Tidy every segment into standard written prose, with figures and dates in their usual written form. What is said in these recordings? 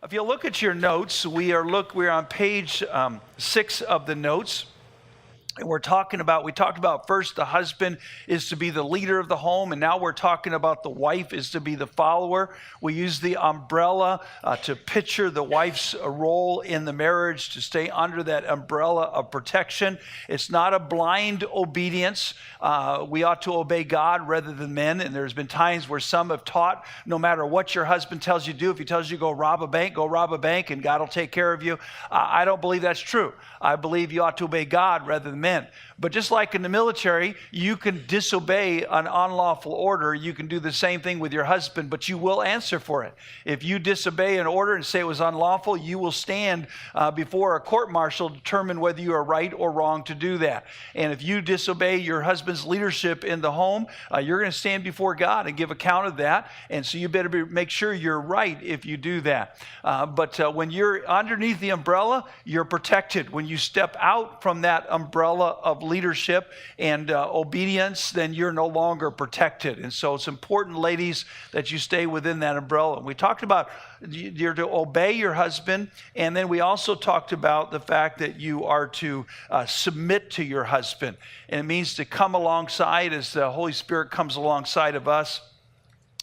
If you look at your notes, we're on page 6 of the notes. And we talked about first the husband is to be the leader of the home, and now we're talking about the wife is to be the follower. We use the umbrella to picture the wife's role in the marriage, to stay under that umbrella of protection. It's not a blind obedience. We ought to obey God rather than men, and there's been times where some have taught no matter what your husband tells you to do, if he tells you to go rob a bank, and God will take care of you. I don't believe that's true. I believe you ought to obey God rather than men. But just like in the military, you can disobey an unlawful order. You can do the same thing with your husband, but you will answer for it. If you disobey an order and say it was unlawful, you will stand before a court-martial to determine whether you are right or wrong to do that. And if you disobey your husband's leadership in the home, you're going to stand before God and give account of that. And so you better make sure you're right if you do that. But when you're underneath the umbrella, you're protected. When you step out from that umbrella of leadership and obedience, then you're no longer protected. And so it's important, ladies, that you stay within that umbrella. And we talked about you're to obey your husband, and then we also talked about the fact that you are to submit to your husband. And it means to come alongside as the Holy Spirit comes alongside of us.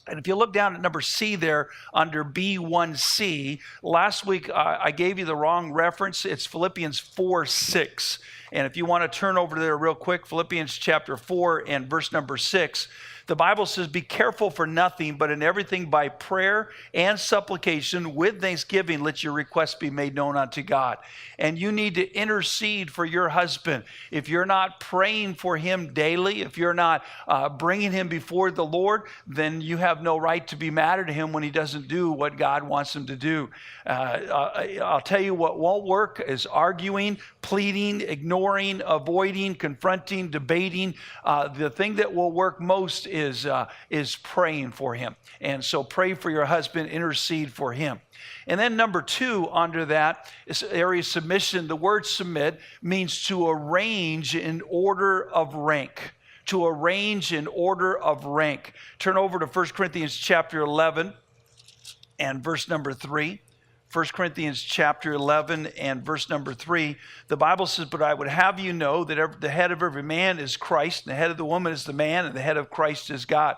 And if you look down at number C there under B1C, last week I gave you the wrong reference. It's Philippians 4:6. And if you want to turn over there real quick, Philippians chapter 4 and verse number 6, the Bible says, "Be careful for nothing, but in everything by prayer and supplication with thanksgiving, let your requests be made known unto God." And you need to intercede for your husband. If you're not praying for him daily, if you're not bringing him before the Lord, then you have no right to be mad at him when he doesn't do what God wants him to do. I'll tell you what won't work is arguing, pleading, ignoring, avoiding, confronting, debating. The thing that will work most is praying for him. And so pray for your husband, intercede for him. And then number 2 under that is area of submission. The word submit means to arrange in order of rank. To arrange in order of rank. Turn over to 1 Corinthians chapter 11 and verse number 3. 1 Corinthians chapter 11 and verse number 3, the Bible says, "But I would have you know that the head of every man is Christ, and the head of the woman is the man, and the head of Christ is God."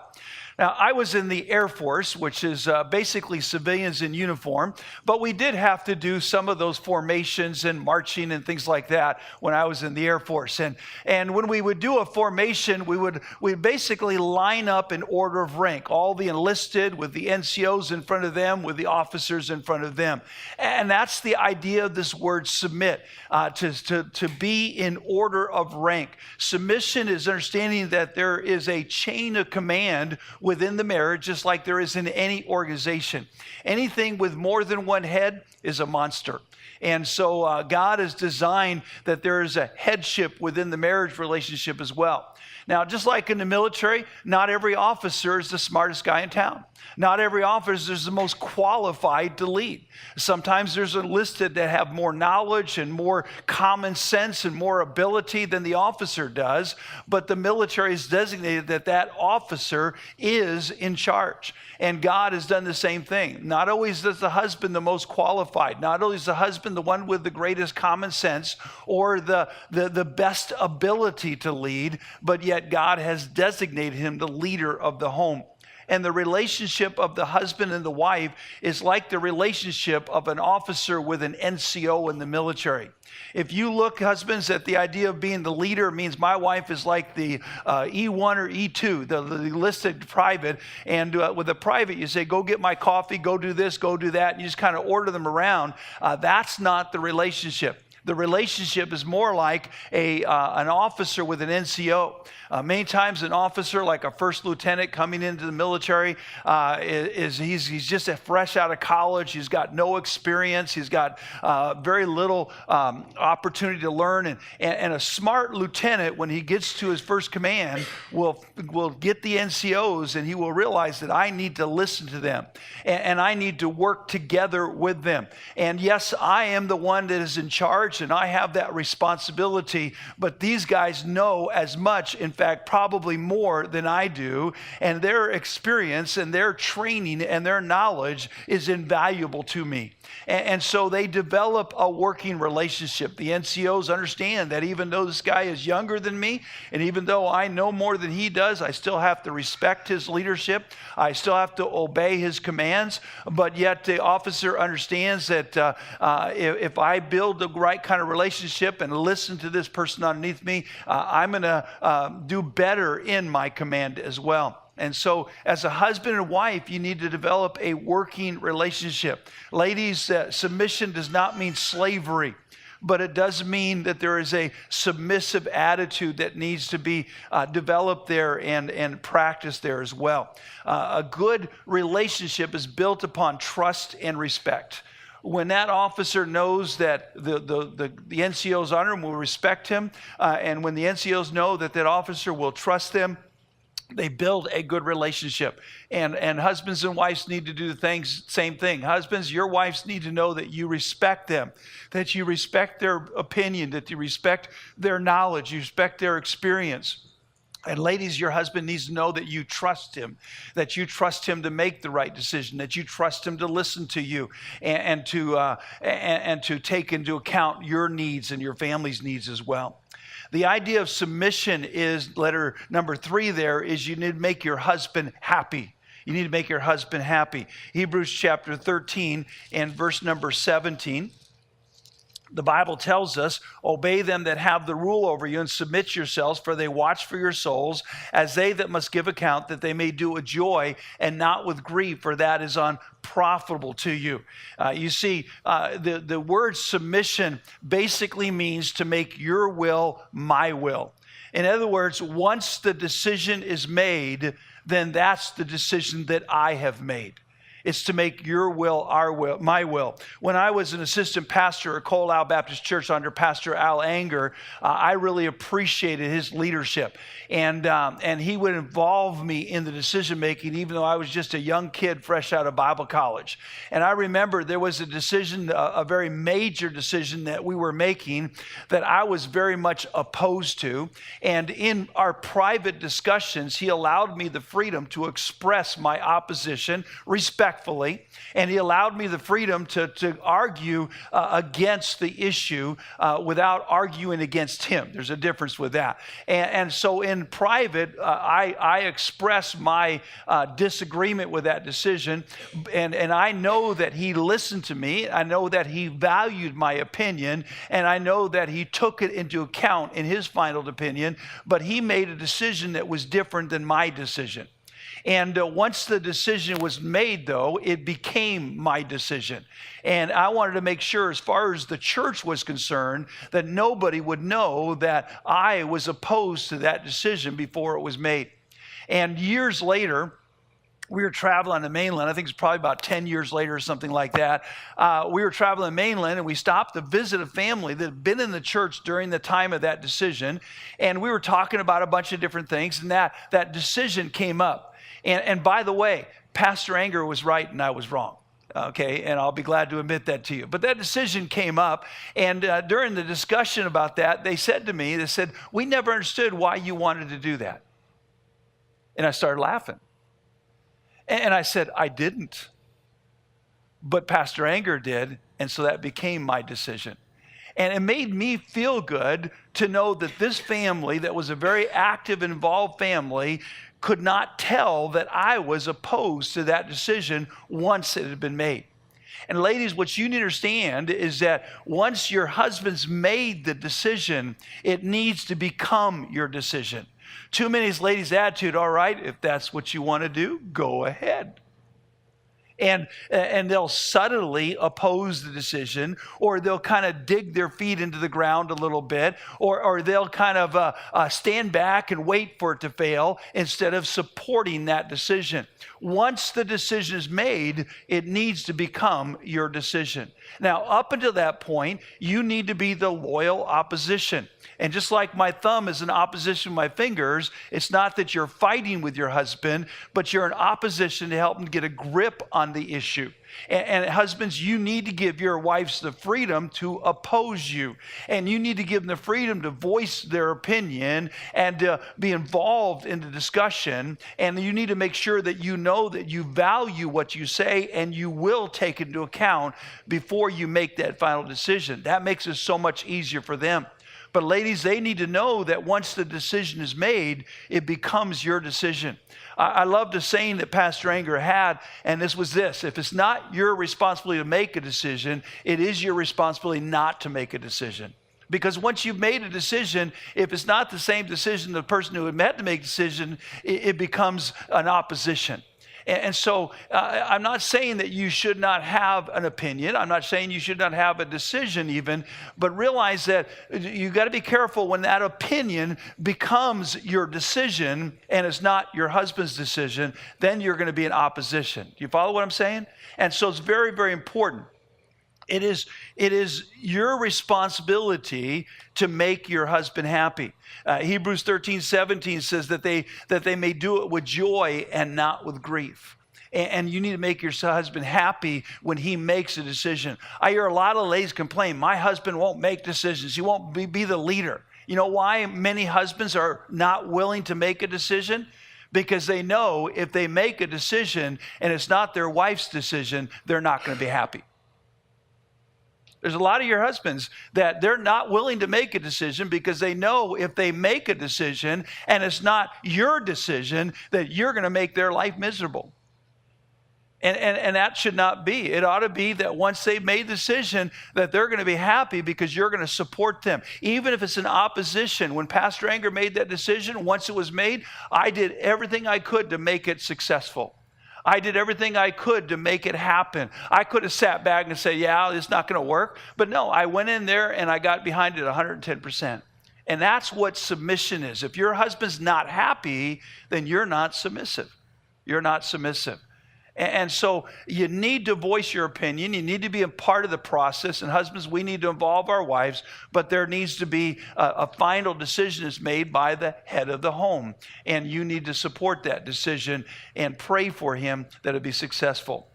Now, I was in the Air Force, which is basically civilians in uniform, but we did have to do some of those formations and marching and things like that when I was in the Air Force. And when we would do a formation, we'd basically line up in order of rank, all the enlisted with the NCOs in front of them, with the officers in front of them. And that's the idea of this word submit, to be in order of rank. Submission is understanding that there is a chain of command within the marriage, just like there is in any organization. Anything with more than one head is a monster. And so God has designed that there is a headship within the marriage relationship as well. Now, just like in the military, not every officer is the smartest guy in town. Not every officer is the most qualified to lead. Sometimes there's enlisted that have more knowledge and more common sense and more ability than the officer does, but the military has designated that officer is in charge. And God has done the same thing. Not always is the husband the most qualified. Not only is the husband the one with the greatest common sense or the best ability to lead, but yet God has designated him the leader of the home. And the relationship of the husband and the wife is like the relationship of an officer with an NCO in the military. If you look, husbands, at the idea of being the leader, means my wife is like the E1 or E2, the enlisted private. And with a private, you say, go get my coffee, go do this, go do that. And you just kind of order them around. That's not the relationship. The relationship is more like an officer with an NCO. Many times an officer, like a first lieutenant coming into the military, he's just fresh out of college. He's got no experience. He's got very little opportunity to learn. And a smart lieutenant, when he gets to his first command, will get the NCOs, and he will realize that I need to listen to them. And I need to work together with them. And yes, I am the one that is in charge. charge and I have that responsibility, but these guys know as much, in fact, probably more than I do, and their experience and their training and their knowledge is invaluable to me. And so they develop a working relationship. The NCOs understand that even though this guy is younger than me, and even though I know more than he does, I still have to respect his leadership. I still have to obey his commands. But yet the officer understands that if I build the right kind of relationship and listen to this person underneath me, I'm going to do better in my command as well. And so as a husband and wife, you need to develop a working relationship. Ladies, submission does not mean slavery, but it does mean that there is a submissive attitude that needs to be developed there and practiced there as well. A good relationship is built upon trust and respect. When that officer knows that the NCOs under him will respect him, and when the NCOs know that that officer will trust them, they build a good relationship. And husbands and wives need to do the same thing. Husbands, your wives need to know that you respect them, that you respect their opinion, that you respect their knowledge, you respect their experience. And ladies, your husband needs to know that you trust him to make the right decision, that you trust him to listen to you and to take into account your needs and your family's needs as well. The idea of submission is, letter number 3 there, is you need to make your husband happy. You need to make your husband happy. Hebrews chapter 13 and verse number 17. The Bible tells us, obey them that have the rule over you and submit yourselves, for they watch for your souls as they that must give account, that they may do with joy and not with grief, for that is unprofitable to you. You see, the word submission basically means to make your will my will. In other words, once the decision is made, then that's the decision that I have made. It's to make your will, our will, my will. When I was an assistant pastor at Coal Baptist Church under Pastor Al Anger, I really appreciated his leadership. And he would involve me in the decision making, even though I was just a young kid fresh out of Bible college. And I remember there was a decision, a very major decision that we were making that I was very much opposed to. And in our private discussions, he allowed me the freedom to express my opposition respectfully, and he allowed me the freedom to argue against the issue without arguing against him. There's a difference with that. And so in private, I expressed my disagreement with that decision, and I know that he listened to me. I know that he valued my opinion, and I know that he took it into account in his final opinion, but he made a decision that was different than my decision. And once the decision was made, though, it became my decision. And I wanted to make sure, as far as the church was concerned, that nobody would know that I was opposed to that decision before it was made. And years later, we were traveling on the mainland. I think it's probably about 10 years later or something like that. We were traveling on the mainland, and we stopped to visit a family that had been in the church during the time of that decision. And we were talking about a bunch of different things, and that decision came up. And by the way, Pastor Anger was right and I was wrong. Okay, and I'll be glad to admit that to you. But that decision came up, and during the discussion about that, they said to me, we never understood why you wanted to do that. And I started laughing. And I said, I didn't. But Pastor Anger did, and so that became my decision. And it made me feel good to know that this family, that was a very active, involved family, could not tell that I was opposed to that decision once it had been made. And ladies, what you need to understand is that once your husband's made the decision, it needs to become your decision. Too many ladies' attitude, all right, if that's what you want to do, go ahead. And they'll subtly oppose the decision, or they'll kind of dig their feet into the ground a little bit, or they'll kind of stand back and wait for it to fail instead of supporting that decision. Once the decision is made, it needs to become your decision. Now, up until that point, you need to be the loyal opposition. And just like my thumb is in opposition to my fingers, it's not that you're fighting with your husband, but you're in opposition to help him get a grip on on the issue. And husbands, you need to give your wives the freedom to oppose you. And you need to give them the freedom to voice their opinion and to be involved in the discussion. And you need to make sure that you know that you value what you say and you will take into account before you make that final decision. That makes it so much easier for them. But ladies, they need to know that once the decision is made, it becomes your decision. I love the saying that Pastor Anger had, and this was this: if it's not your responsibility to make a decision, it is your responsibility not to make a decision. Because once you've made a decision, if it's not the same decision the person who had met to make a decision, it becomes an opposition. And so I'm not saying that you should not have an opinion. I'm not saying you should not have a decision even, but realize that you got to be careful when that opinion becomes your decision and it's not your husband's decision, then you're going to be in opposition. Do you follow what I'm saying? And so it's very, very important. It is your responsibility to make your husband happy. Hebrews 13:17 says that they may do it with joy and not with grief. And you need to make your husband happy when he makes a decision. I hear a lot of ladies complain, my husband won't make decisions. He won't be the leader. You know why many husbands are not willing to make a decision? Because they know if they make a decision and it's not their wife's decision, they're not going to be happy. There's a lot of your husbands that they're not willing to make a decision because they know if they make a decision and it's not your decision, that you're going to make their life miserable. And that should not be. It ought to be that once they've made the decision that they're going to be happy because you're going to support them. Even if it's an opposition. When Pastor Anger made that decision, once it was made, I did everything I could to make it successful. I did everything I could to make it happen. I could have sat back and said, yeah, it's not going to work. But no, I went in there and I got behind it 110%. And that's what submission is. If your husband's not happy, then you're not submissive. You're not submissive. And so you need to voice your opinion. You need to be a part of the process. And husbands, we need to involve our wives, but there needs to be a final decision is made by the head of the home. And you need to support that decision and pray for him that it be successful.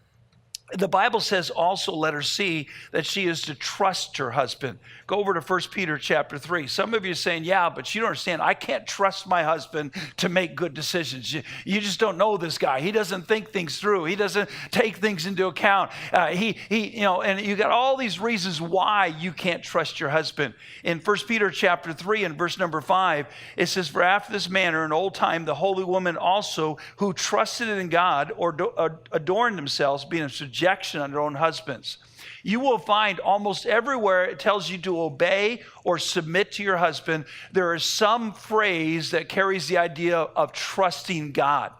The Bible says also, letter C, that she is to trust her husband. Go over to 1 Peter chapter 3. Some of you are saying, yeah, but you don't understand. I can't trust my husband to make good decisions. You just don't know this guy. He doesn't think things through. He doesn't take things into account. And you got all these reasons why you can't trust your husband. In 1 Peter chapter 3 and verse number 5, it says, for after this manner in old time, the holy women also who trusted in God or adorned themselves, being in subjection on their own husbands. You will find almost everywhere it tells you to obey or submit to your husband, there is some phrase that carries the idea of trusting God.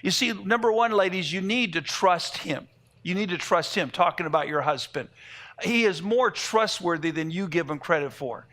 You see, number one, ladies, you need to trust him. You need to trust him, talking about your husband. He is more trustworthy than you give him credit for.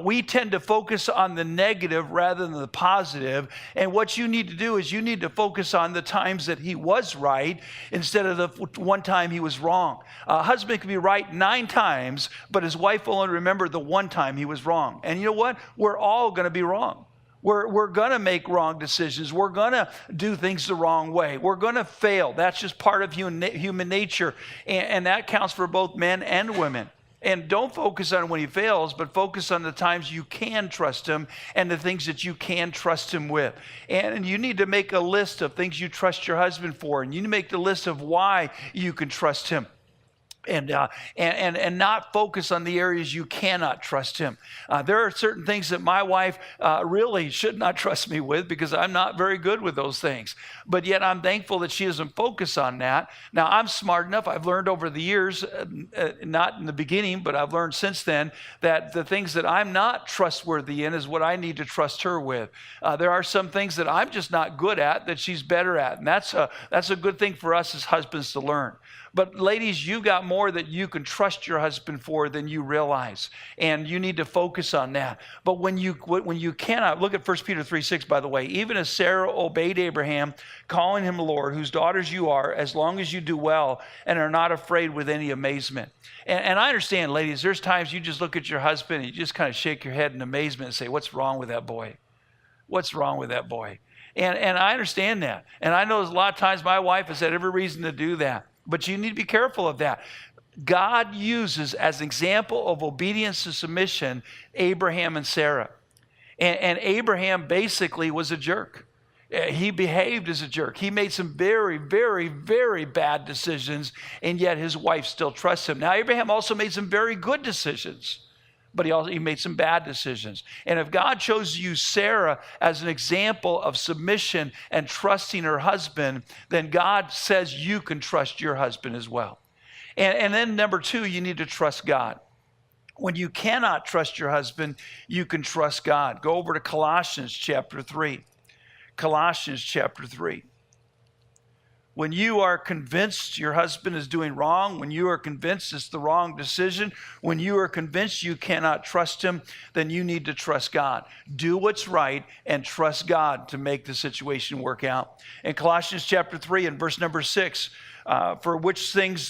We tend to focus on the negative rather than the positive. And what you need to do is you need to focus on the times that he was right instead of the one time he was wrong. A husband can be right 9 times, but his wife will only remember the one time he was wrong. And you know what? We're all going to be wrong. We're going to make wrong decisions. We're going to do things the wrong way. We're going to fail. That's just part of human nature. And that counts for both men and women. And don't focus on when he fails, but focus on the times you can trust him and the things that you can trust him with. And you need to make a list of things you trust your husband for. And you need to make the list of why you can trust him. And not focus on the areas you cannot trust him. There are certain things that my wife really should not trust me with because I'm not very good with those things. But yet I'm thankful that she doesn't focus on that. Now, I'm smart enough. I've learned over the years, not in the beginning, but I've learned since then, that the things that I'm not trustworthy in is what I need to trust her with. There are some things that I'm just not good at that she's better at. And that's a good thing for us as husbands to learn. But ladies, you got more that you can trust your husband for than you realize. And you need to focus on that. But when you cannot, look at 1 Peter 3:6, by the way. Even as Sarah obeyed Abraham, calling him Lord, whose daughters you are, as long as you do well and are not afraid with any amazement. And I understand, ladies, there's times you just look at your husband and you just kind of shake your head in amazement and say, what's wrong with that boy? What's wrong with that boy? And I understand that. And I know there's a lot of times my wife has had every reason to do that. But you need to be careful of that. God uses as an example of obedience and submission Abraham and Sarah. And Abraham basically was a jerk. He behaved as a jerk. He made some very, very, very bad decisions, and yet his wife still trusts him. Now, Abraham also made some very good decisions, but he made some bad decisions. And if God chose to use Sarah as an example of submission and trusting her husband, then God says you can trust your husband as well. And then number two, you need to trust God. When you cannot trust your husband, you can trust God. Go over to Colossians chapter 3. Colossians chapter 3. When you are convinced your husband is doing wrong, when you are convinced it's the wrong decision, when you are convinced you cannot trust him, then you need to trust God. Do what's right and trust God to make the situation work out. In Colossians chapter 3 and verse number 6, for which things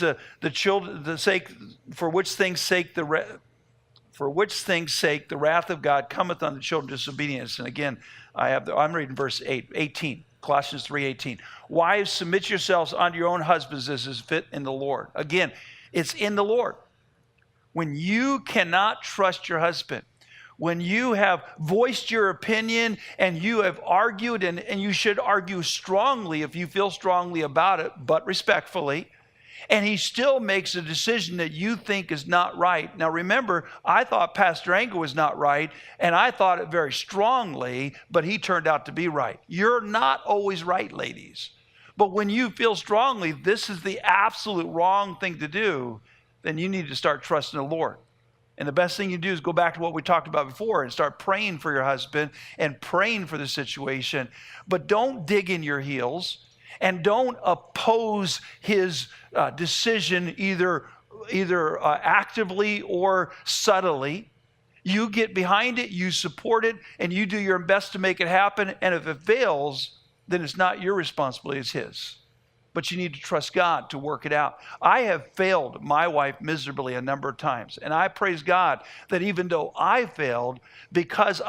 sake the wrath of God cometh on the children of disobedience. And again, I'm reading verse 18. Colossians 3:18. Wives, submit yourselves unto your own husbands as is fit in the Lord. Again, it's in the Lord. When you cannot trust your husband, when you have voiced your opinion and you have argued, and you should argue strongly if you feel strongly about it, but respectfully, and he still makes a decision that you think is not right. Now remember, I thought Pastor Engel was not right, and I thought it very strongly, but he turned out to be right. You're not always right, ladies. But when you feel strongly this is the absolute wrong thing to do, then you need to start trusting the Lord. And the best thing you do is go back to what we talked about before and start praying for your husband and praying for the situation. But don't dig in your heels. And don't oppose his decision either actively or subtly. You get behind it, you support it, and you do your best to make it happen. And if it fails, then it's not your responsibility, it's his. But you need to trust God to work it out. I have failed my wife miserably a number of times. And I praise God that even though I failed, because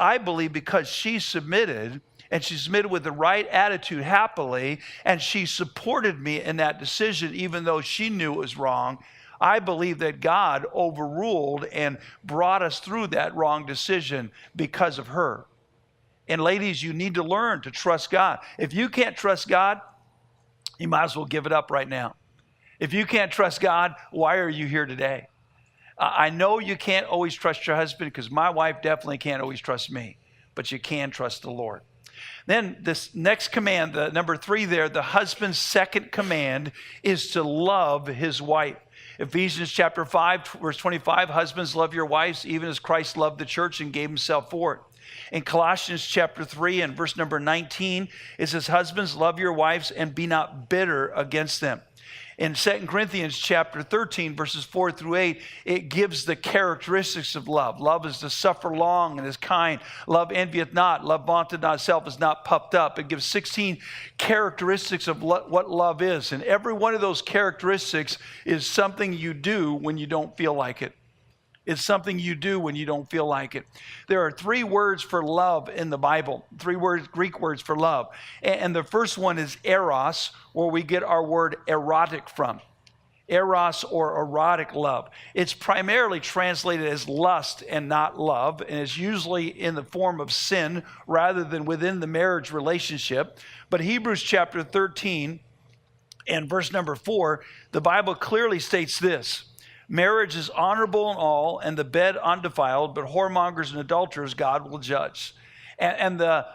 she submitted, and she submitted with the right attitude happily, and she supported me in that decision even though she knew it was wrong, I believe that God overruled and brought us through that wrong decision because of her. And ladies, you need to learn to trust God. If you can't trust God, you might as well give it up right now. If you can't trust God, why are you here today? I know you can't always trust your husband, because my wife definitely can't always trust me, but you can trust the Lord. Then this next command, the number 3 there, the husband's second command is to love his wife. Ephesians chapter 5, verse 25, husbands, love your wives, even as Christ loved the church and gave himself for it. In Colossians chapter 3 and verse number 19, it says, husbands, love your wives and be not bitter against them. In 2 Corinthians chapter 13, verses 4 through 8, it gives the characteristics of love. Love is to suffer long and is kind. Love envieth not. Love vaunteth not itself, is not puffed up. It gives 16 characteristics of what love is. And every one of those characteristics is something you do when you don't feel like it. It's something you do when you don't feel like it. There are 3 words for love in the Bible, 3 Greek words for love. And the first one is eros, where we get our word erotic from. Eros, or erotic love. It's primarily translated as lust and not love, and it's usually in the form of sin rather than within the marriage relationship. But Hebrews chapter 13 and verse number 4, the Bible clearly states this: marriage is honorable in all, and the bed undefiled, but whoremongers and adulterers God will judge. And the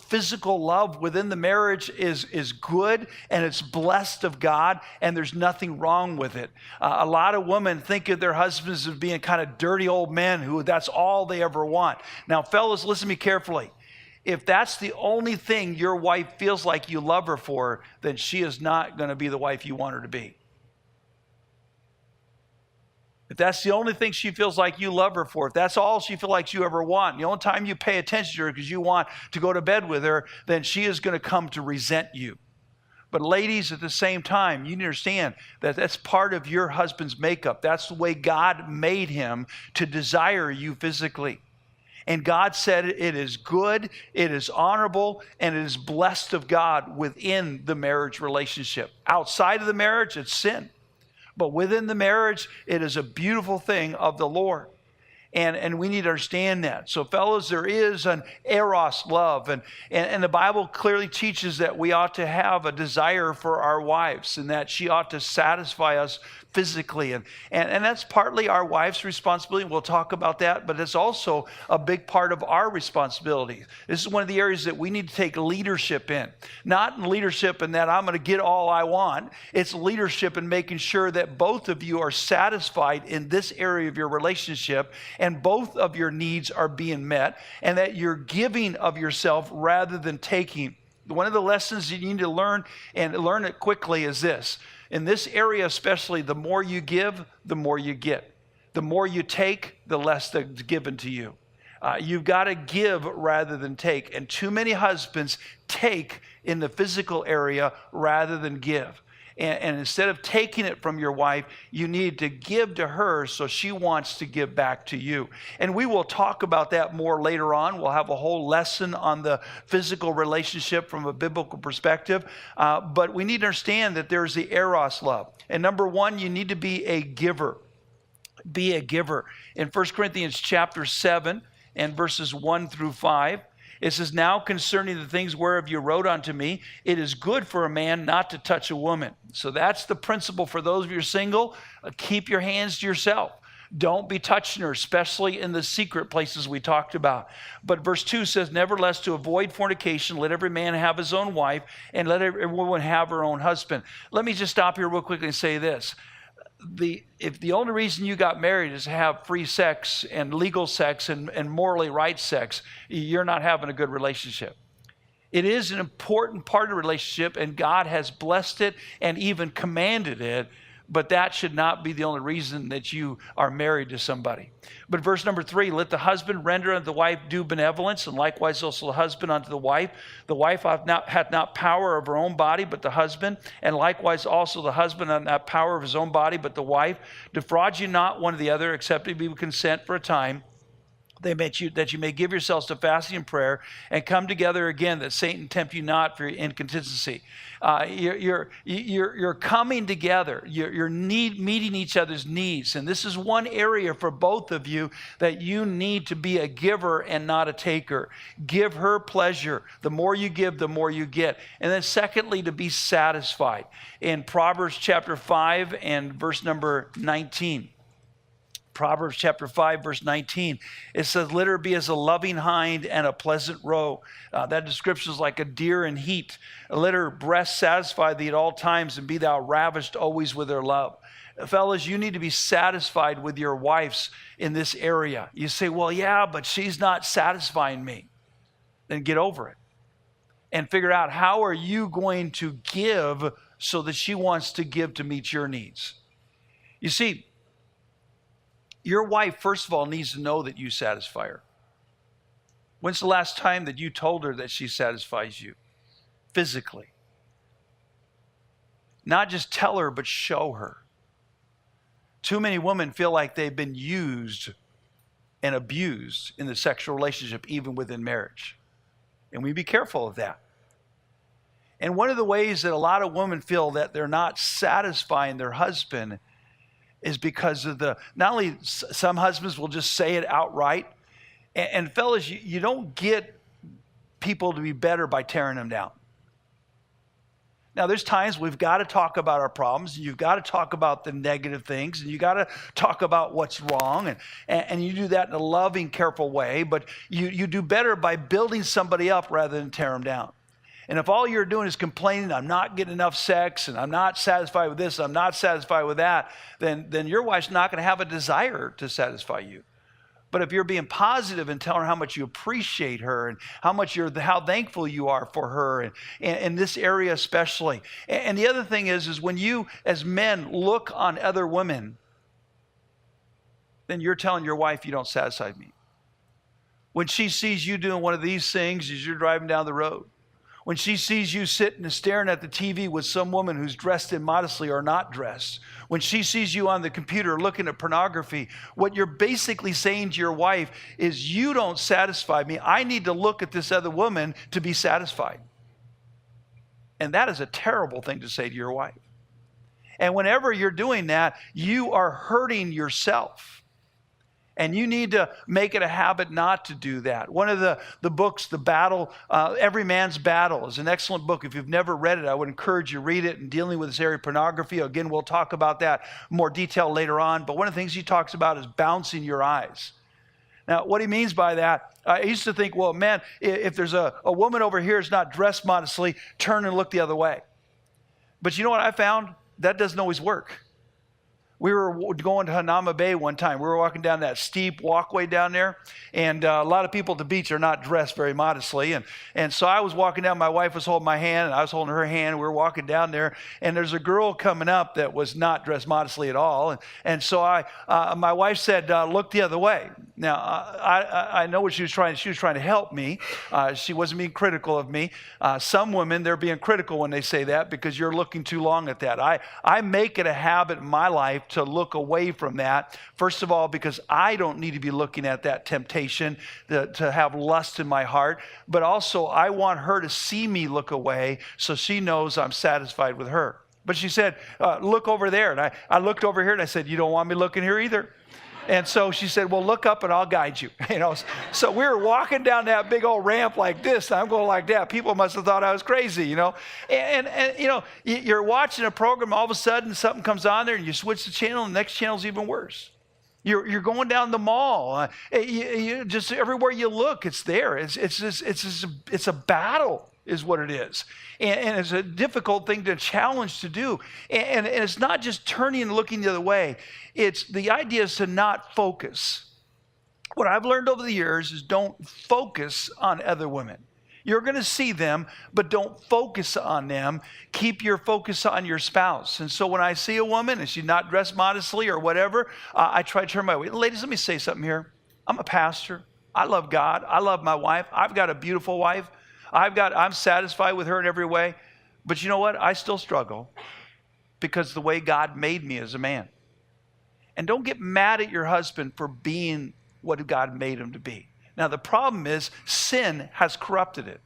physical love within the marriage is good, and it's blessed of God, and there's nothing wrong with it. A lot of women think of their husbands as being kind of dirty old men who that's all they ever want. Now, fellas, listen to me carefully. If that's the only thing your wife feels like you love her for, then she is not going to be the wife you want her to be. If that's the only thing she feels like you love her for, if that's all she feels like you ever want, the only time you pay attention to her because you want to go to bed with her, then she is going to come to resent you. But ladies, at the same time, you understand that that's part of your husband's makeup. That's the way God made him, to desire you physically. And God said it is good, it is honorable, and it is blessed of God within the marriage relationship. Outside of the marriage, it's sin. But within the marriage, it is a beautiful thing of the Lord. And we need to understand that. So fellas, there is an eros love. And the Bible clearly teaches that we ought to have a desire for our wives and that she ought to satisfy us physically. And that's partly our wife's responsibility. We'll talk about that. But it's also a big part of our responsibility. This is one of the areas that we need to take leadership in. Not leadership in that I'm going to get all I want. It's leadership in making sure that both of you are satisfied in this area of your relationship and both of your needs are being met and that you're giving of yourself rather than taking. One of the lessons you need to learn and learn it quickly is this. In this area especially, the more you give, the more you get. The more you take, the less that's given to you. You've got to give rather than take. And too many husbands take in the physical area rather than give. And instead of taking it from your wife, you need to give to her so she wants to give back to you. And we will talk about that more later on. We'll have a whole lesson on the physical relationship from a biblical perspective. But we need to understand that there's the eros love. And number one, you need to be a giver. Be a giver. In 1 Corinthians chapter 7 and verses 1 through 5, it says, now concerning the things whereof you wrote unto me, it is good for a man not to touch a woman. So that's the principle for those of you who are single. Keep your hands to yourself. Don't be touching her, especially in the secret places we talked about. But verse 2 says, nevertheless, to avoid fornication, let every man have his own wife, and let every woman have her own husband. Let me just stop here real quickly and say this. If the only reason you got married is to have free sex and legal sex and morally right sex, you're not having a good relationship. It is an important part of the relationship, and God has blessed it and even commanded it, but that should not be the only reason that you are married to somebody. But verse number 3, let the husband render unto the wife due benevolence, and likewise also the husband unto the wife. The wife hath not power of her own body, but the husband, and likewise also the husband hath not power of his own body, but the wife. Defraud you not one of the other, except it be with consent for a time, that you may give yourselves to fasting and prayer and come together again, that Satan tempt you not for your inconsistency. You're coming together. You're meeting each other's needs. And this is one area for both of you that you need to be a giver and not a taker. Give her pleasure. The more you give, the more you get. And then secondly, to be satisfied. In Proverbs chapter 5 and verse number 19. Proverbs chapter 5, verse 19, it says, let her be as a loving hind and a pleasant roe. That description is like a deer in heat. Let her breast satisfy thee at all times, and be thou ravished always with her love. Fellas, you need to be satisfied with your wives in this area. You say, well, yeah, but she's not satisfying me. Then get over it and figure out how are you going to give so that she wants to give to meet your needs. You see, your wife, first of all, needs to know that you satisfy her. When's the last time that you told her that she satisfies you physically? Not just tell her, but show her. Too many women feel like they've been used and abused in the sexual relationship, even within marriage. And we be careful of that. And one of the ways that a lot of women feel that they're not satisfying their husband is because of not only some husbands will just say it outright. And fellas, you don't get people to be better by tearing them down. Now, there's times we've got to talk about our problems, and you've got to talk about the negative things, and you got to talk about what's wrong, and you do that in a loving, careful way, but you do better by building somebody up rather than tear them down. And if all you're doing is complaining, I'm not getting enough sex, and I'm not satisfied with this, I'm not satisfied with that, then your wife's not going to have a desire to satisfy you. But if you're being positive and telling her how much you appreciate her and how thankful you are for her, and in this area especially. And the other thing is when you, as men, look on other women, then you're telling your wife you don't satisfy me. When she sees you doing one of these things as you're driving down the road, when she sees you sitting and staring at the TV with some woman who's dressed immodestly or not dressed, when she sees you on the computer looking at pornography, what you're basically saying to your wife is, you don't satisfy me. I need to look at this other woman to be satisfied. And that is a terrible thing to say to your wife. And whenever you're doing that, you are hurting yourself. And you need to make it a habit not to do that. One of the books, The Battle, Every Man's Battle, is an excellent book. If you've never read it, I would encourage you to read it. And dealing with this area of pornography, again, we'll talk about that in more detail later on. But one of the things he talks about is bouncing your eyes. Now, what he means by that, I used to think, well, man, if there's a woman over here who's not dressed modestly, turn and look the other way. But you know what I found? That doesn't always work. We were going to Hanauma Bay one time. We were walking down that steep walkway down there, and a lot of people at the beach are not dressed very modestly. And so I was walking down. My wife was holding my hand, and I was holding her hand. We were walking down there, and there's a girl coming up that was not dressed modestly at all. And so my wife said, "Look the other way." Now I know what she was trying. She was trying to help me. She wasn't being critical of me. Some women, they're being critical when they say that because you're looking too long at that. I make it a habit in my life to look away from that. First of all, because I don't need to be looking at that temptation to have lust in my heart. But also, I want her to see me look away so she knows I'm satisfied with her. But she said, look over there. And I looked over here and I said, you don't want me looking here either. And so she said, well, look up and I'll guide you. So we were walking down that big old ramp like this, and I'm going like that. People must have thought I was crazy, And you're watching a program, all of a sudden something comes on there and you switch the channel, and the next channel's even worse. You're going down the mall. You just everywhere you look, it's there. It's a battle, is what it is. And it's a difficult thing to challenge to do. And it's not just turning and looking the other way. It's the idea is to not focus. What I've learned over the years is don't focus on other women. You're going to see them, but don't focus on them. Keep your focus on your spouse. And so when I see a woman and she's not dressed modestly or whatever, I try to turn my way. Ladies, let me say something here. I'm a pastor. I love God. I love my wife. I've got a beautiful wife. I'm satisfied with her in every way. But you know what? I still struggle because the way God made me as a man. And don't get mad at your husband for being what God made him to be. Now, the problem is sin has corrupted it.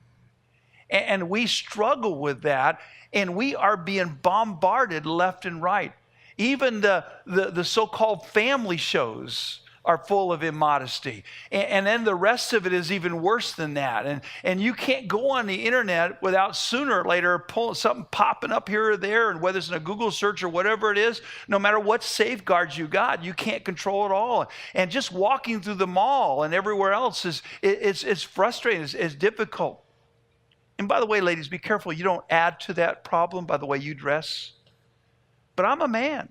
And we struggle with that, and we are being bombarded left and right. Even the so-called family shows are full of immodesty. And then the rest of it is even worse than that. And you can't go on the internet without sooner or later something popping up here or there, and whether it's in a Google search or whatever it is, no matter what safeguards you got, you can't control it all. And just walking through the mall and everywhere else it's frustrating, it's difficult. And by the way, ladies, be careful you don't add to that problem by the way you dress. But I'm a man.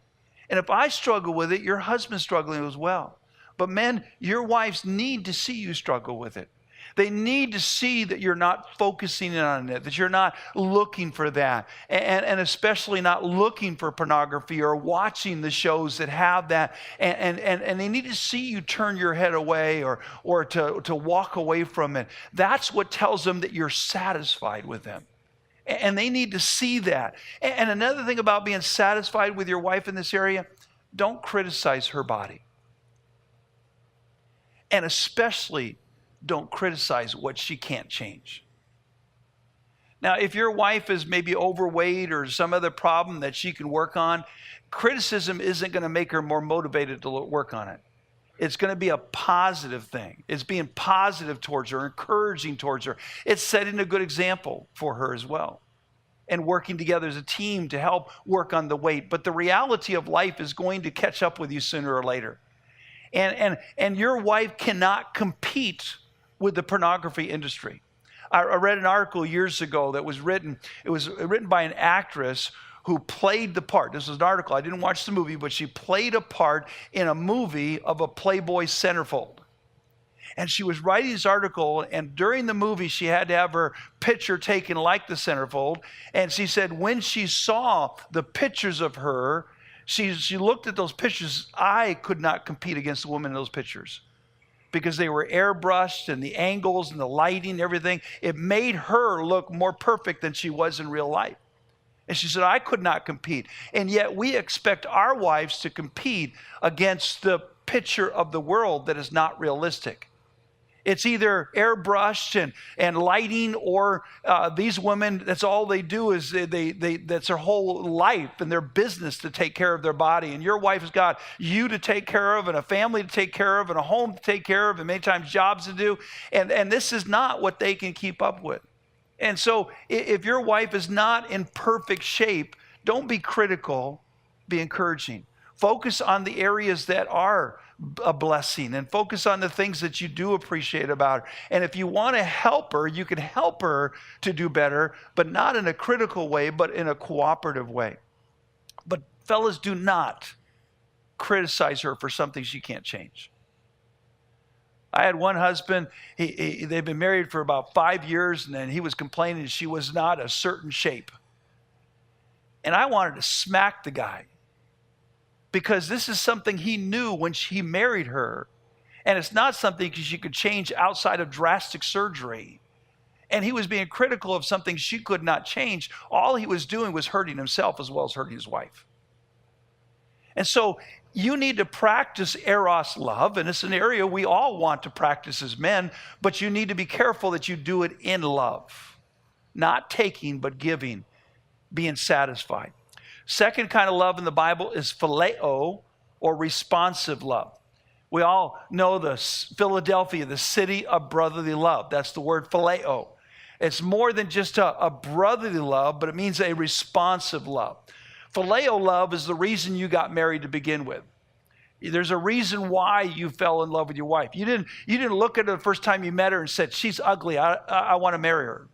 And if I struggle with it, your husband's struggling as well. But men, your wives need to see you struggle with it. They need to see that you're not focusing on it, that you're not looking for that, and especially not looking for pornography or watching the shows that have that. And they need to see you turn your head away or to walk away from it. That's what tells them that you're satisfied with them. And they need to see that. And another thing about being satisfied with your wife in this area, don't criticize her body. And especially don't criticize what she can't change. Now, if your wife is maybe overweight or some other problem that she can work on, criticism isn't going to make her more motivated to work on it. It's going to be a positive thing. It's being positive towards her, encouraging towards her. It's setting a good example for her as well. And working together as a team to help work on the weight. But the reality of life is going to catch up with you sooner or later. And your wife cannot compete with the pornography industry. I read an article years ago that was written. It was written by an actress who played the part. This was an article. I didn't watch the movie, but she played a part in a movie of a Playboy centerfold. And she was writing this article, and during the movie, she had to have her picture taken like the centerfold. And she said when she saw the pictures of her, she looked at those pictures. I could not compete against the woman in those pictures because they were airbrushed and the angles and the lighting and everything. It made her look more perfect than she was in real life. And she said, I could not compete. And yet we expect our wives to compete against the picture of the world that is not realistic. It's either airbrushed and lighting, or these women, that's all they do is that's their whole life and their business to take care of their body. And your wife has got you to take care of, and a family to take care of, and a home to take care of, and many times jobs to do. And this is not what they can keep up with. And so if your wife is not in perfect shape, don't be critical, be encouraging. Focus on the areas that are a blessing, and focus on the things that you do appreciate about her. And if you want to help her, you can help her to do better, but not in a critical way, but in a cooperative way. But fellas, do not criticize her for something she can't change. I had one husband, they've been married for about 5 years, and then he was complaining she was not a certain shape. And I wanted to smack the guy, because this is something he knew when he married her. And it's not something she could change outside of drastic surgery. And he was being critical of something she could not change. All he was doing was hurting himself as well as hurting his wife. And so you need to practice eros love, and it's an area we all want to practice as men, but you need to be careful that you do it in love. Not taking, but giving, being satisfied. Second kind of love in the Bible is phileo, or responsive love. We all know Philadelphia, the city of brotherly love. That's the word phileo. It's more than just a brotherly love, but it means a responsive love. Phileo love is the reason you got married to begin with. There's a reason why you fell in love with your wife. You didn't look at her the first time you met her and said, she's ugly, I want to marry her.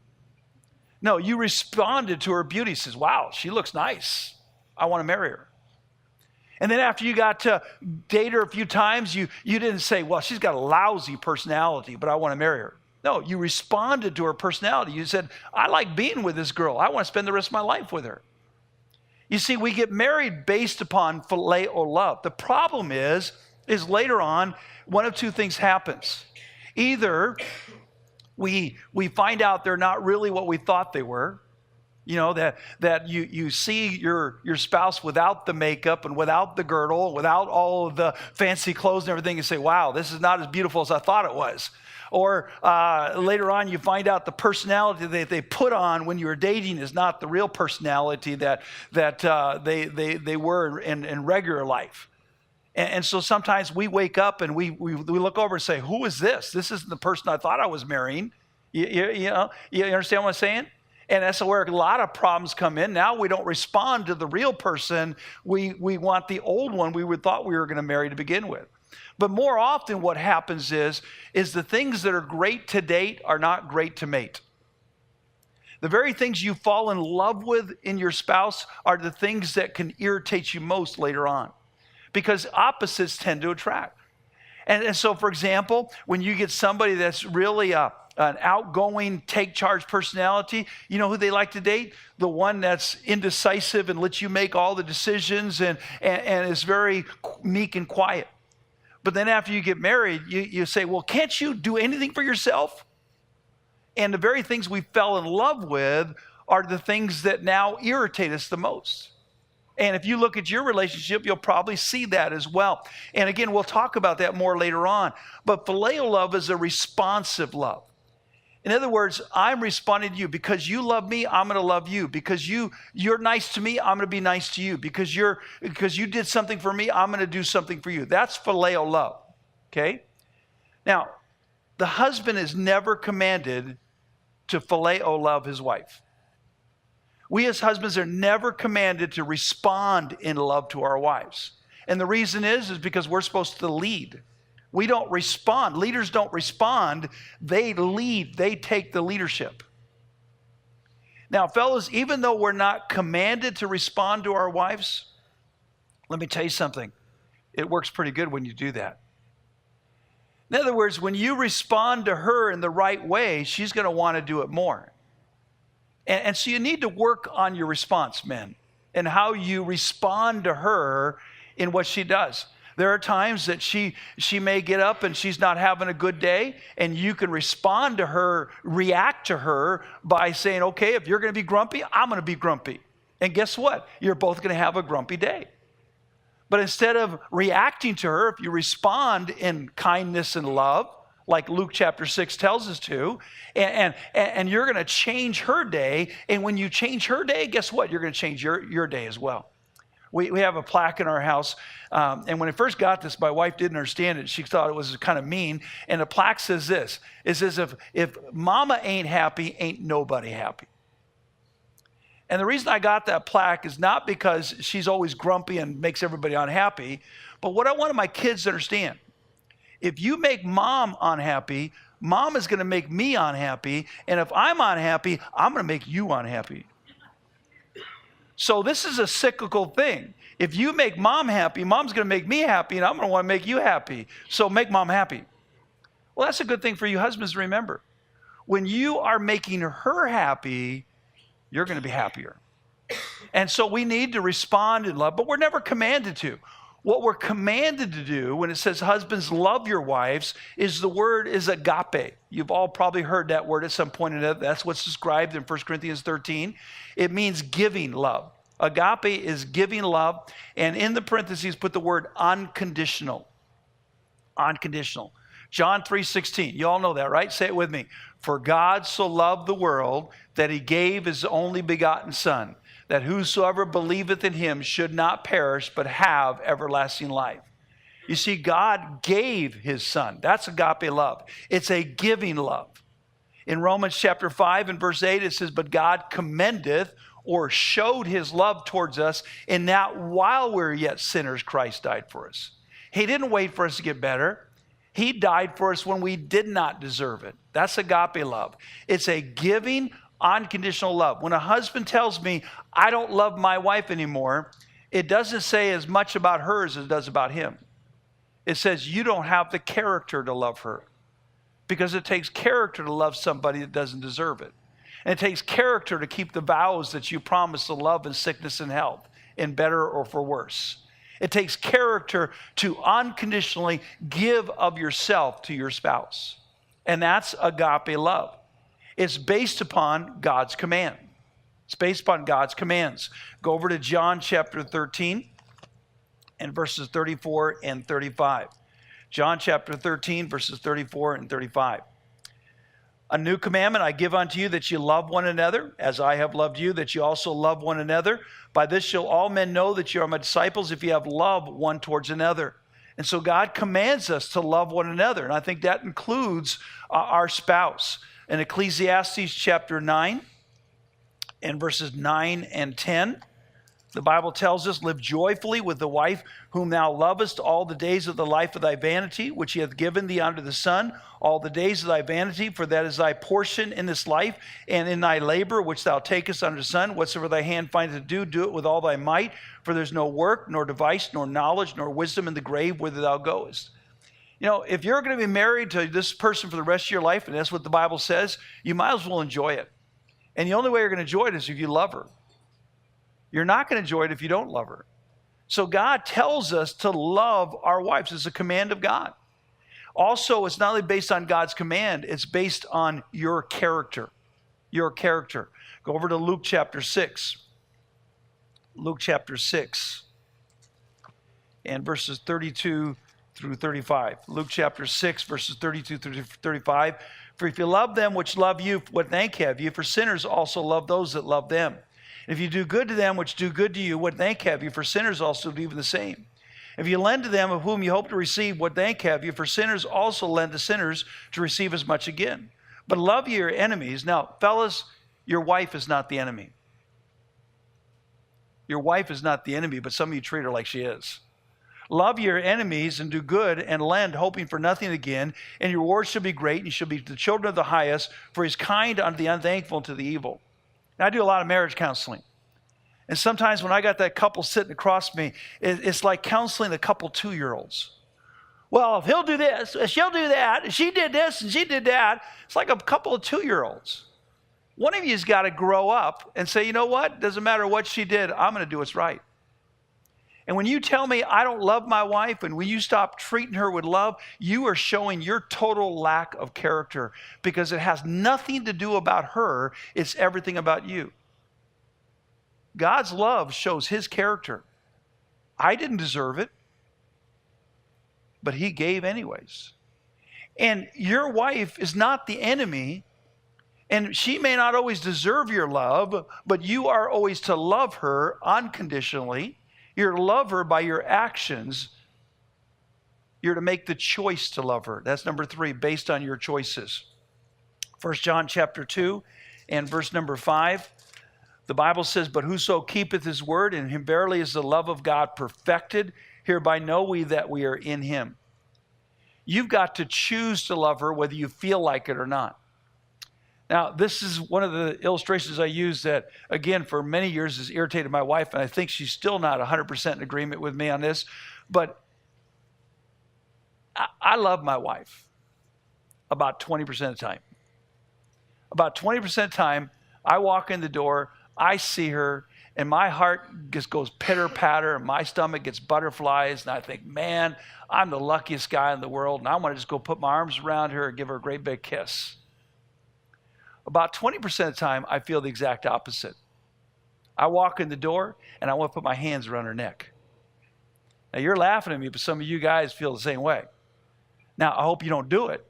No, you responded to her beauty. Says, wow, she looks nice, I want to marry her. And then after you got to date her a few times, you didn't say, well, she's got a lousy personality, but I want to marry her. No, you responded to her personality. You said, I like being with this girl, I want to spend the rest of my life with her. You see, we get married based upon phileo love. The problem is later on, one of two things happens. Either we find out they're not really what we thought they were. You know, that you see your spouse without the makeup and without the girdle, without all of the fancy clothes and everything, and say, wow, this is not as beautiful as I thought it was. Or later on, you find out the personality that they put on when you were dating is not the real personality that they were in regular life. And so sometimes we wake up and we look over and say, who is this? This isn't the person I thought I was marrying. You understand what I'm saying? And that's where a lot of problems come in. Now we don't respond to the real person. We want the old one we thought we were going to marry to begin with. But more often what happens is the things that are great to date are not great to mate. The very things you fall in love with in your spouse are the things that can irritate you most later on, because opposites tend to attract. And so, for example, when you get somebody that's really an outgoing, take charge personality, you know who they like to date? The one that's indecisive and lets you make all the decisions and is very meek and quiet. But then after you get married, you say, well, can't you do anything for yourself? And the very things we fell in love with are the things that now irritate us the most. And if you look at your relationship, you'll probably see that as well. And again, we'll talk about that more later on. But phileo love is a responsive love. In other words, I'm responding to you. Because you love me, I'm going to love you. Because you're nice to me, I'm going to be nice to you. Because you did something for me, I'm going to do something for you. That's phileo love. Okay? Now, the husband is never commanded to phileo love his wife. We as husbands are never commanded to respond in love to our wives. And the reason is because we're supposed to lead. We don't respond. Leaders don't respond. They lead. They take the leadership. Now, fellas, even though we're not commanded to respond to our wives, let me tell you something. It works pretty good when you do that. In other words, when you respond to her in the right way, she's going to want to do it more. And so you need to work on your response, men, and how you respond to her in what she does. There are times that she may get up and she's not having a good day, and you can respond to her, react to her by saying, okay, if you're going to be grumpy, I'm going to be grumpy. And guess what? You're both going to have a grumpy day. But instead of reacting to her, if you respond in kindness and love, like Luke chapter 6 tells us to, and you're going to change her day. And when you change her day, guess what? You're going to change your day as well. We have a plaque in our house. And when I first got this, my wife didn't understand it. She thought it was kind of mean. And the plaque says this. It says, if mama ain't happy, ain't nobody happy. And the reason I got that plaque is not because she's always grumpy and makes everybody unhappy, but what I wanted my kids to understand. If you make mom unhappy, mom is going to make me unhappy. And if I'm unhappy, I'm going to make you unhappy. So this is a cyclical thing. If you make mom happy, mom's going to make me happy, and I'm going to want to make you happy. So make mom happy. Well, that's a good thing for you husbands to remember. When you are making her happy, you're going to be happier. And so we need to respond in love, but we're never commanded to. What we're commanded to do when it says husbands love your wives is the word is agape. You've all probably heard that word at some point in it. That's what's described in 1 Corinthians 13. It means giving love. Agape is giving love. And in the parentheses, put the word unconditional. Unconditional. John 3:16. You all know that, right? Say it with me. For God so loved the world that he gave his only begotten Son, that whosoever believeth in him should not perish, but have everlasting life. You see, God gave his Son. That's agape love. It's a giving love. In Romans chapter 5 and verse 8, it says, but God commendeth or showed his love towards us in that while we're yet sinners, Christ died for us. He didn't wait for us to get better. He died for us when we did not deserve it. That's agape love. It's a giving, unconditional love. When a husband tells me, I don't love my wife anymore, it doesn't say as much about her as it does about him. It says you don't have the character to love her, because it takes character to love somebody that doesn't deserve it. And it takes character to keep the vows that you promise to love in sickness and health, in better or for worse. It takes character to unconditionally give of yourself to your spouse. And that's agape love. It's based upon God's command. It's based upon God's commands. Go over to John chapter 13 and verses 34 and 35. John chapter 13, verses 34 and 35. A new commandment I give unto you, that you love one another, as I have loved you, that you also love one another. By this shall all men know that you are my disciples, if you have love one towards another. And so God commands us to love one another. And I think that includes our spouse. In Ecclesiastes chapter 9 and verses 9 and 10, the Bible tells us, live joyfully with the wife whom thou lovest all the days of the life of thy vanity, which he hath given thee under the sun, all the days of thy vanity, for that is thy portion in this life, and in thy labor which thou takest under the sun. Whatsoever thy hand findeth to do, do it with all thy might, for there's no work, nor device, nor knowledge, nor wisdom in the grave whither thou goest. You know, if you're going to be married to this person for the rest of your life, and that's what the Bible says, you might as well enjoy it. And the only way you're going to enjoy it is if you love her. You're not going to enjoy it if you don't love her. So God tells us to love our wives. It's a command of God. Also, it's not only based on God's command, it's based on your character. Your character. Go over to Luke chapter 6. Luke chapter 6 and verses 32 through 35. Luke chapter 6, verses 32 through 35. For if you love them which love you, what thank have you? For sinners also love those that love them. If you do good to them which do good to you, what thank have you? For sinners also do even the same. If you lend to them of whom you hope to receive, what thank have you? For sinners also lend to sinners to receive as much again. But love your enemies. Now, fellas, your wife is not the enemy. Your wife is not the enemy, but some of you treat her like she is. Love your enemies and do good and lend, hoping for nothing again, and your reward shall be great, and you shall be the children of the highest, for he is kind unto the unthankful and to the evil. Now, I do a lot of marriage counseling. And sometimes when I got that couple sitting across me, it's like counseling a couple 2-year-olds. Well, if he'll do this, if she'll do that, if she did this and she did that, it's like a couple of 2-year-olds. One of you's got to grow up and say, you know what? Doesn't matter what she did, I'm going to do what's right. And when you tell me I don't love my wife, and when you stop treating her with love, you are showing your total lack of character, because it has nothing to do about her. It's everything about you. God's love shows his character. I didn't deserve it, but he gave anyways. And your wife is not the enemy, and she may not always deserve your love, but you are always to love her unconditionally. You're to love her by your actions. You're to make the choice to love her. That's number 3, based on your choices. 1 John chapter 2 and verse number 5. The Bible says, but whoso keepeth his word, in him verily is the love of God perfected. Hereby know we that we are in him. You've got to choose to love her whether you feel like it or not. Now, this is one of the illustrations I use that, again, for many years has irritated my wife, and I think she's still not 100% in agreement with me on this. But I love my wife about 20% of the time. About 20% of the time, I walk in the door, I see her, and my heart just goes pitter-patter, and my stomach gets butterflies, and I think, man, I'm the luckiest guy in the world, and I want to just go put my arms around her and give her a great big kiss. About 20% of the time, I feel the exact opposite. I walk in the door, and I want to put my hands around her neck. Now, you're laughing at me, but some of you guys feel the same way. Now, I hope you don't do it,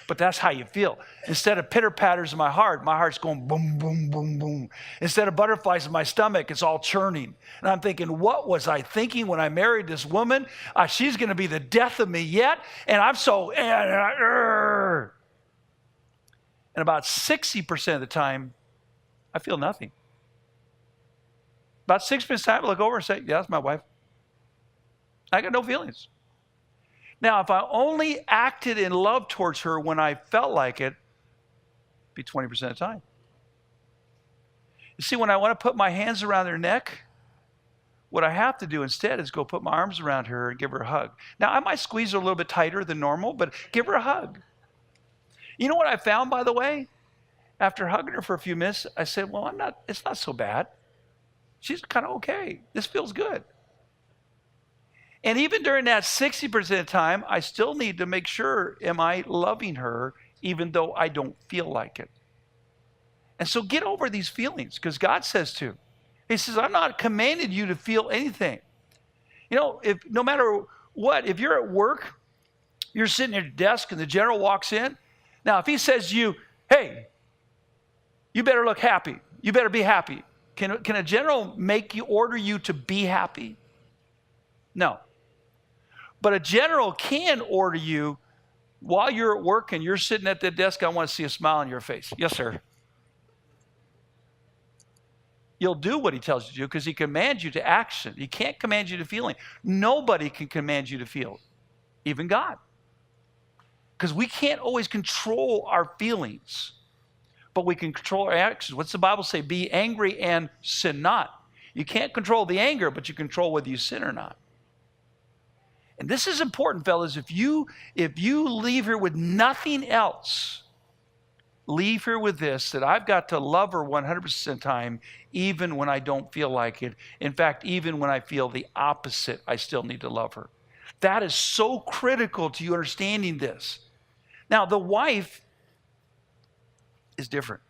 but that's how you feel. Instead of pitter-patters in my heart's going boom, boom, boom, boom. Instead of butterflies in my stomach, it's all churning. And I'm thinking, what was I thinking when I married this woman? She's going to be the death of me yet, and I'm so... And about 60% of the time, I feel nothing. About 60% of the time, I look over and say, yeah, that's my wife. I got no feelings. Now, if I only acted in love towards her when I felt like it, it'd be 20% of the time. You see, when I want to put my hands around her neck, what I have to do instead is go put my arms around her and give her a hug. Now, I might squeeze her a little bit tighter than normal, but give her a hug. You know what I found, by the way? After hugging her for a few minutes, I said, well, it's not so bad. She's kind of okay. This feels good. And even during that 60% of the time, I still need to make sure, am I loving her even though I don't feel like it? And so get over these feelings, because God says to. He says, I'm not commanding you to feel anything. You know, no matter what, if you're at work, you're sitting at your desk and the general walks in. Now, if he says to you, hey, you better look happy. You better be happy. Can a general order you to be happy? No. But a general can order you while you're at work and you're sitting at the desk, I want to see a smile on your face. Yes, sir. You'll do what he tells you to do because he commands you to action. He can't command you to feeling. Nobody can command you to feel, even God. Because we can't always control our feelings, but we can control our actions. What's the Bible say? Be angry and sin not. You can't control the anger, but you control whether you sin or not. And this is important, fellas. If you leave here with nothing else, leave here with this, that I've got to love her 100% of the time, even when I don't feel like it. In fact, even when I feel the opposite, I still need to love her. That is so critical to you understanding this. Now, the wife is different.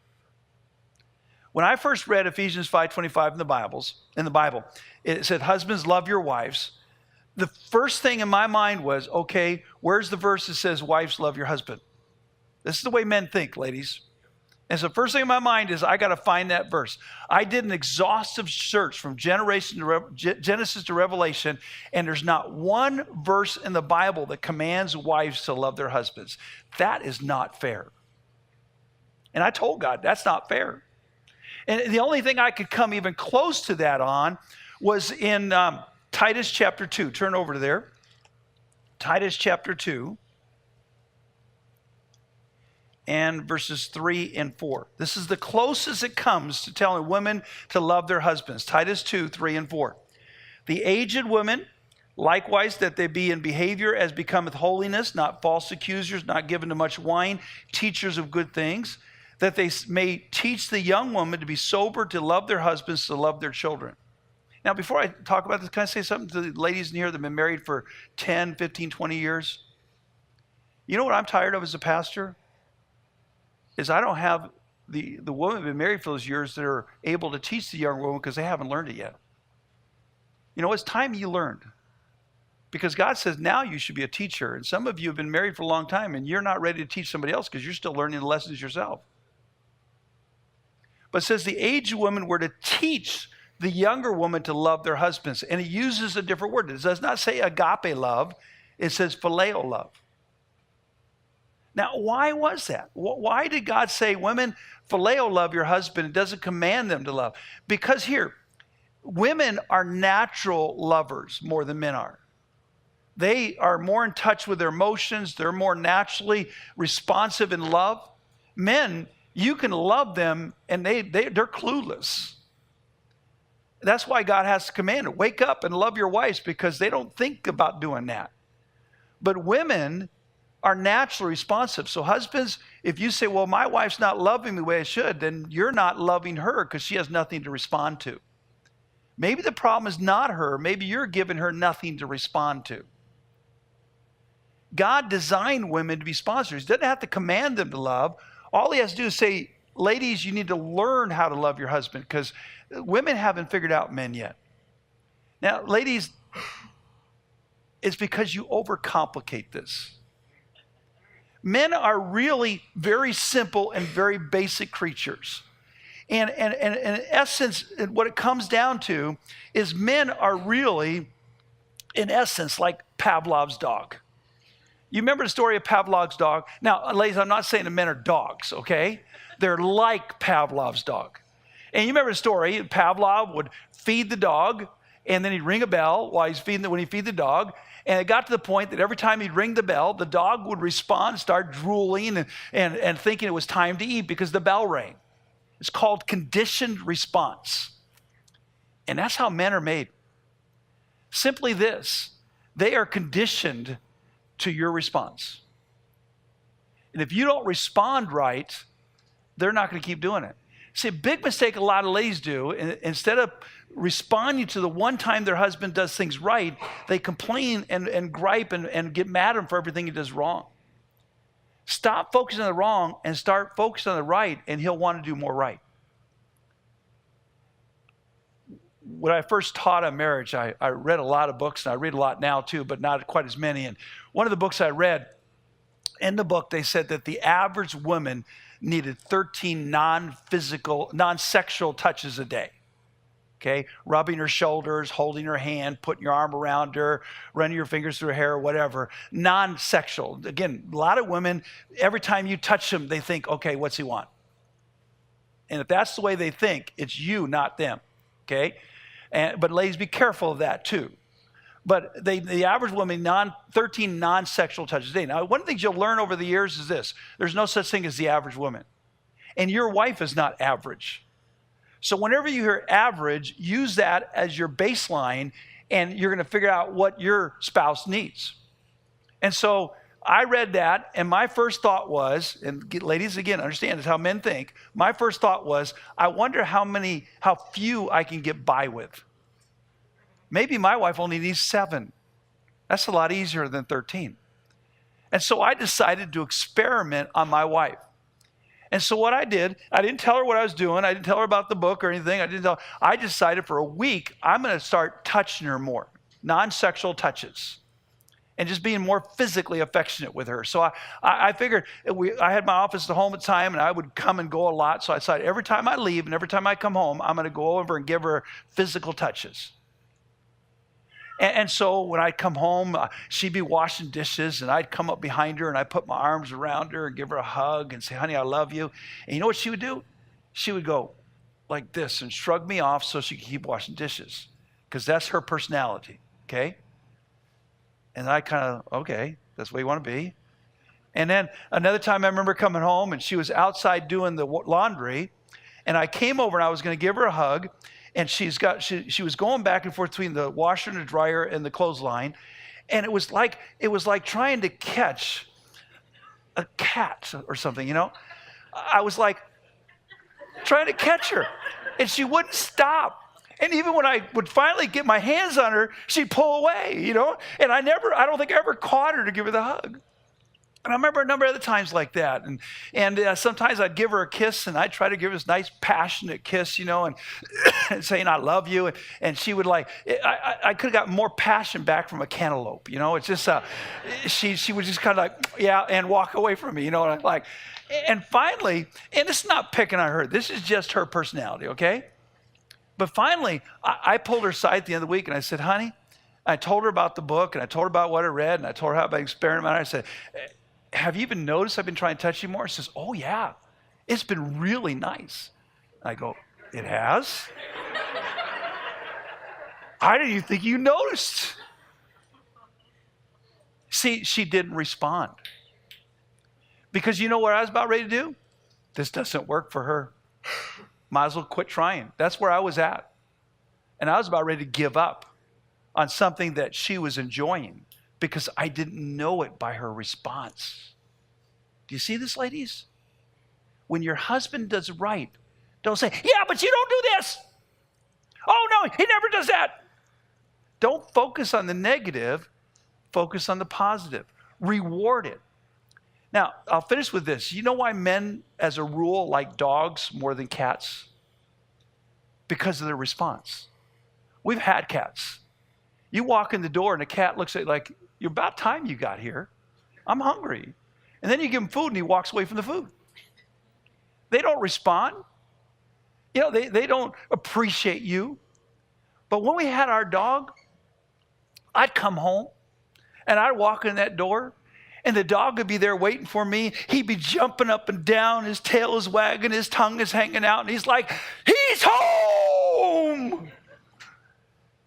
When I first read Ephesians 5:25 in the Bible, it said, husbands, love your wives. The first thing in my mind was, okay, where's the verse that says, wives, love your husband? This is the way men think, ladies. And so the first thing in my mind is, I got to find that verse. I did an exhaustive search from Genesis to Revelation, and there's not one verse in the Bible that commands wives to love their husbands. That is not fair. And I told God, that's not fair. And the only thing I could come even close to that on was in Titus chapter 2. Turn over to there. Titus chapter 2. And verses 3 and 4. This is the closest it comes to telling women to love their husbands. Titus 2, 3 and 4. The aged women, likewise, that they be in behavior as becometh holiness, not false accusers, not given to much wine, teachers of good things, that they may teach the young woman to be sober, to love their husbands, to love their children. Now, before I talk about this, can I say something to the ladies in here that have been married for 10, 15, 20 years? You know what I'm tired of as a pastor? Is I don't have the women have been married for those years that are able to teach the young woman because they haven't learned it yet. You know, it's time you learned. Because God says now you should be a teacher. And some of you have been married for a long time and you're not ready to teach somebody else because you're still learning the lessons yourself. But it says the aged women were to teach the younger woman to love their husbands. And it uses a different word. It does not say agape love. It says phileo love. Now, why was that? Why did God say, women, phileo love your husband? It doesn't command them to love. Because here, women are natural lovers more than men are. They are more in touch with their emotions. They're more naturally responsive in love. Men, you can love them and they're clueless. That's why God has to command it. Wake up and love your wives because they don't think about doing that. But women are naturally responsive. So husbands, if you say, well, my wife's not loving me the way I should, then you're not loving her because she has nothing to respond to. Maybe the problem is not her. Maybe you're giving her nothing to respond to. God designed women to be sponsors. He doesn't have to command them to love. All he has to do is say, ladies, you need to learn how to love your husband because women haven't figured out men yet. Now, ladies, it's because you overcomplicate this. Men are really very simple and very basic creatures. And in essence, what it comes down to is men are really, in essence, like Pavlov's dog. You remember the story of Pavlov's dog? Now, ladies, I'm not saying that men are dogs, okay? They're like Pavlov's dog. And you remember the story, Pavlov would feed the dog, and then he'd ring a bell when he feed the dog. And it got to the point that every time he'd ring the bell, the dog would respond, start drooling and thinking it was time to eat because the bell rang. It's called conditioned response. And that's how men are made. Simply this, they are conditioned to your response. And if you don't respond right, they're not going to keep doing it. See, a big mistake a lot of ladies do, instead of responding to the one time their husband does things right, they complain and gripe and get mad at him for everything he does wrong. Stop focusing on the wrong and start focusing on the right, and he'll want to do more right. When I first taught on marriage, I read a lot of books, and I read a lot now too, but not quite as many. And one of the books I read, in the book, they said that the average woman needed 13 non-sexual touches a day. Okay, rubbing her shoulders, holding her hand, putting your arm around her, running your fingers through her hair, whatever. Non-sexual. Again, a lot of women, every time you touch them, they think, okay, what's he want? And if that's the way they think, it's you, not them. Okay? But ladies, be careful of that too. But the average woman, 13 non-sexual touches a day. Now, one of the things you'll learn over the years is this. There's no such thing as the average woman. And your wife is not average. So whenever you hear average, use that as your baseline, and you're going to figure out what your spouse needs. And so I read that, and my first thought was, and ladies, again, understand, it's how men think. My first thought was, I wonder how few I can get by with. Maybe my wife only needs 7. That's a lot easier than 13. And so I decided to experiment on my wife. And so what I did, I didn't tell her what I was doing. I didn't tell her about the book or anything. I decided for a week, I'm going to start touching her more, non-sexual touches, and just being more physically affectionate with her. So I figured, I had my office at home at the time, and I would come and go a lot. So I decided every time I leave and every time I come home, I'm going to go over and give her physical touches. And so when I'd come home, she'd be washing dishes, and I'd come up behind her, and I'd put my arms around her and give her a hug and say, honey, I love you. And you know what she would do? She would go like this and shrug me off so she could keep washing dishes, because that's her personality, okay? And I kind of, okay, that's the way you want to be. And then another time I remember coming home, and she was outside doing the laundry, and I came over, and I was going to give her a hug. And she was going back and forth between the washer and the dryer and the clothesline. And it was like trying to catch a cat or something, you know? I was like trying to catch her, and she wouldn't stop. And even when I would finally get my hands on her, she'd pull away, you know? And I don't think I ever caught her to give her the hug. And I remember a number of other times like that. And sometimes I'd give her a kiss, and I'd try to give her this nice, passionate kiss, and saying, I love you. And she would I could have got more passion back from a cantaloupe. It's just, she would just kind of yeah, and walk away from me, and finally, and it's not picking on her. This is just her personality, okay? But finally, I pulled her aside at the end of the week, and I said, honey, I told her about the book, and I told her about what I read, and I told her how about experiment. I said, have you even noticed I've been trying to touch you more? She says, oh, yeah, it's been really nice. I go, it has? How did you think you noticed? See, she didn't respond. Because you know what I was about ready to do? This doesn't work for her. Might as well quit trying. That's where I was at. And I was about ready to give up on something that she was enjoying because I didn't know it by her response. Do you see this, ladies? When your husband does right, don't say, yeah, but you don't do this. Oh, no, he never does that. Don't focus on the negative. Focus on the positive. Reward it. Now, I'll finish with this. You know why men, as a rule, like dogs more than cats? Because of their response. We've had cats. You walk in the door and a cat looks at you like, you're about time you got here. I'm hungry. And then you give him food and he walks away from the food. They don't respond. They don't appreciate you. But when we had our dog, I'd come home and I'd walk in that door and the dog would be there waiting for me. He'd be jumping up and down. His tail is wagging. His tongue is hanging out. And he's like, he's home.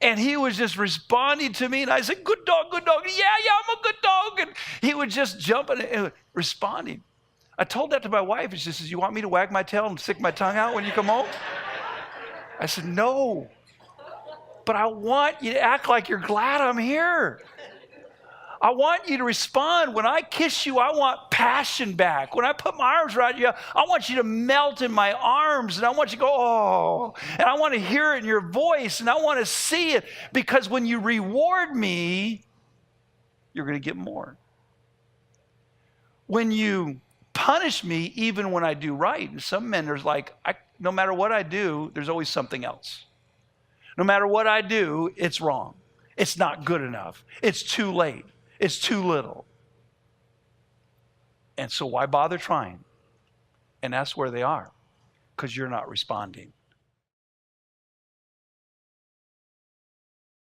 And he was just responding to me. And I said, good dog, good dog. Yeah, I'm a good dog. And he would just jump and responding. I told that to my wife. She says, you want me to wag my tail and stick my tongue out when you come home? I said, no. But I want you to act like you're glad I'm here. I want you to respond. When I kiss you, I want passion back. When I put my arms around you, I want you to melt in my arms. And I want you to go, oh. And I want to hear it in your voice. And I want to see it. Because when you reward me, you're going to get more. When you punish me, even when I do right, and some men are like, no matter what I do, there's always something else. No matter what I do, it's wrong. It's not good enough. It's too late. It's too little. And so why bother trying? And that's where they are, because you're not responding.